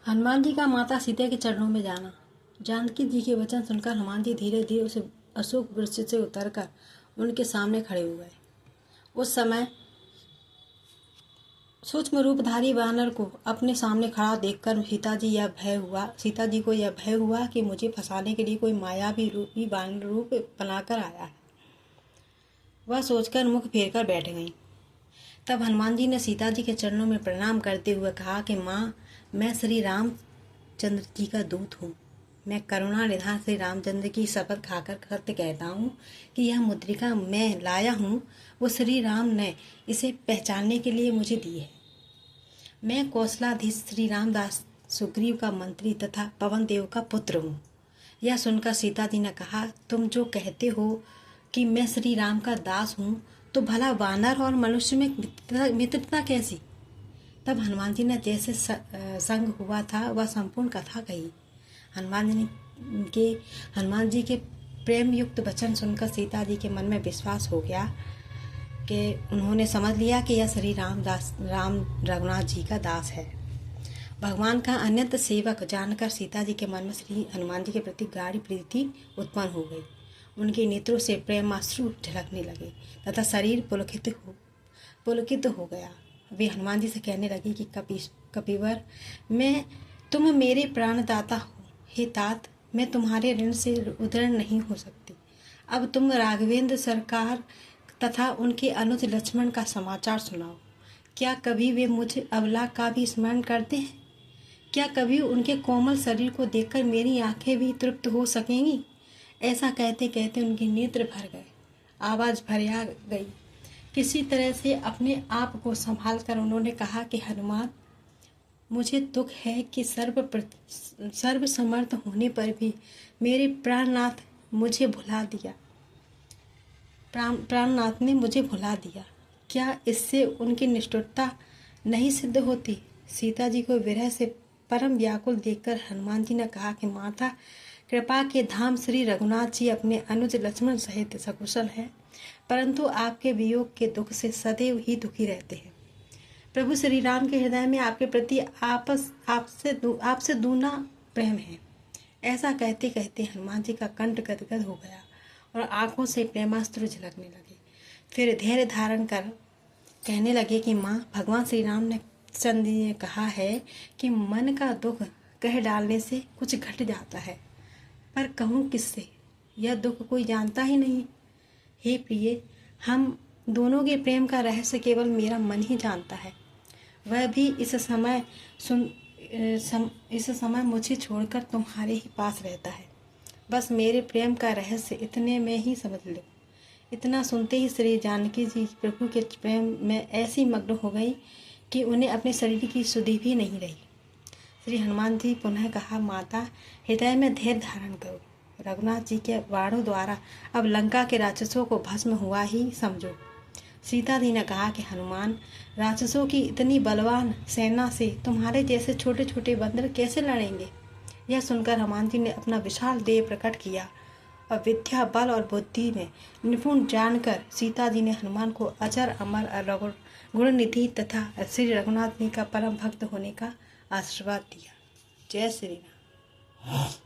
हनुमान जी का माता सीता के चरणों में जाना। जानकी जी के वचन सुनकर हनुमान जी धीरे धीरे उसे अशोक वृक्ष से उतरकर उनके सामने खड़े हो गए। उस समय सूक्ष्म रूपधारी वानर को अपने सामने खड़ा देखकर सीता जी को यह भय हुआ कि मुझे फंसाने के लिए कोई मायावी रूपी वानर रूप बनाकर आया है। वह सोचकर मुख फेर कर बैठ गई। तब हनुमान जी ने सीता जी के चरणों में प्रणाम करते हुए कहा कि माँ, मैं श्री रामचंद्र जी का दूत हूँ। मैं करुणा निधान श्री रामचंद्र की शपथ खाकर सत्य कहता हूँ कि यह मुद्रिका मैं लाया हूँ, वो श्री राम ने इसे पहचानने के लिए मुझे दी है। मैं कौशलाधीश श्री रामदास सुग्रीव का मंत्री तथा पवन देव का पुत्र हूँ। यह सुनकर सीता जी ने कहा, तुम जो कहते हो कि मैं श्री राम का दास हूँ, तो भला वानर और मनुष्य में मित्रता कैसी? तब हनुमान जी ने जैसे संग हुआ था वह संपूर्ण कथा कही। हनुमान जी के प्रेम युक्त वचन सुनकर सीता जी के मन में विश्वास हो गया कि उन्होंने समझ लिया कि यह श्री राम रघुनाथ जी का दास है। भगवान का अनंत सेवक जानकर सीता जी के मन में श्री हनुमान जी के प्रति गाढ़ी प्रीति उत्पन्न हो गई। उनके नेत्रों से प्रेमाश्रु झलकने लगे तथा शरीर पुलकित हो गया। वे हनुमान जी से कहने लगी कि कपिवर, तुम मेरे प्राणदाता हो। हे तात, मैं तुम्हारे ऋण से उदृढ़ नहीं हो सकती। अब तुम राघवेंद्र सरकार तथा उनके अनुज लक्ष्मण का समाचार सुनाओ। क्या कभी वे मुझे अबला का भी स्मरण करते हैं? क्या कभी उनके कोमल शरीर को देखकर मेरी आंखें भी तृप्त हो सकेंगी? ऐसा कहते कहते उनके नेत्र भर गए, आवाज भरिया गई। किसी तरह से अपने आप को संभाल कर उन्होंने कहा कि हनुमान, मुझे दुख है कि सर्वसमर्थ होने पर भी मेरे प्राणनाथ ने मुझे भुला दिया। क्या इससे उनकी निष्ठुरता नहीं सिद्ध होती? सीता जी को विरह से परम व्याकुल देखकर हनुमान जी ने कहा कि माता, कृपा के धाम श्री रघुनाथ जी अपने अनुज लक्ष्मण सहित सकुशल है, परंतु आपके वियोग के दुख से सदैव ही दुखी रहते हैं। प्रभु श्री राम के हृदय में आपके प्रति आपसे दूना प्रेम है। ऐसा कहते कहते हनुमान जी का कंठ गदगद हो गया और आंखों से प्रेमास्त्र झलकने लगे। फिर धैर्य धारण कर कहने लगे कि माँ, भगवान श्री राम ने चंद ने कहा है कि मन का दुख कह डालने से कुछ घट जाता है, पर कहूँ किससे? यह दुख कोई जानता ही नहीं। हे प्रिय, हम दोनों के प्रेम का रहस्य केवल मेरा मन ही जानता है। वह भी इस समय मुझे छोड़कर तुम्हारे ही पास रहता है। बस मेरे प्रेम का रहस्य इतने में ही समझ लो। इतना सुनते ही श्री जानकी जी प्रभु के प्रेम में ऐसी मग्न हो गई कि उन्हें अपने शरीर की सुधि भी नहीं रही। श्री हनुमान जी पुनः कहा, माता, हृदय में धैर्य धारण करो। रघुनाथ जी के बाणों द्वारा अब लंका के राक्षसों को भस्म हुआ ही समझो। सीता जी ने कहा कि हनुमान, राक्षसों की इतनी बलवान सेना से तुम्हारे जैसे छोटे छोटे बंदर कैसे लड़ेंगे? यह सुनकर हनुमान जी ने अपना विशाल देह प्रकट किया और विद्या, बल और बुद्धि में निपुण जानकर सीता जी ने हनुमान को अजर अमर गुणनिधि तथा श्री रघुनाथ जी का परम भक्त होने का आशीर्वाद दिया। जय श्री राम।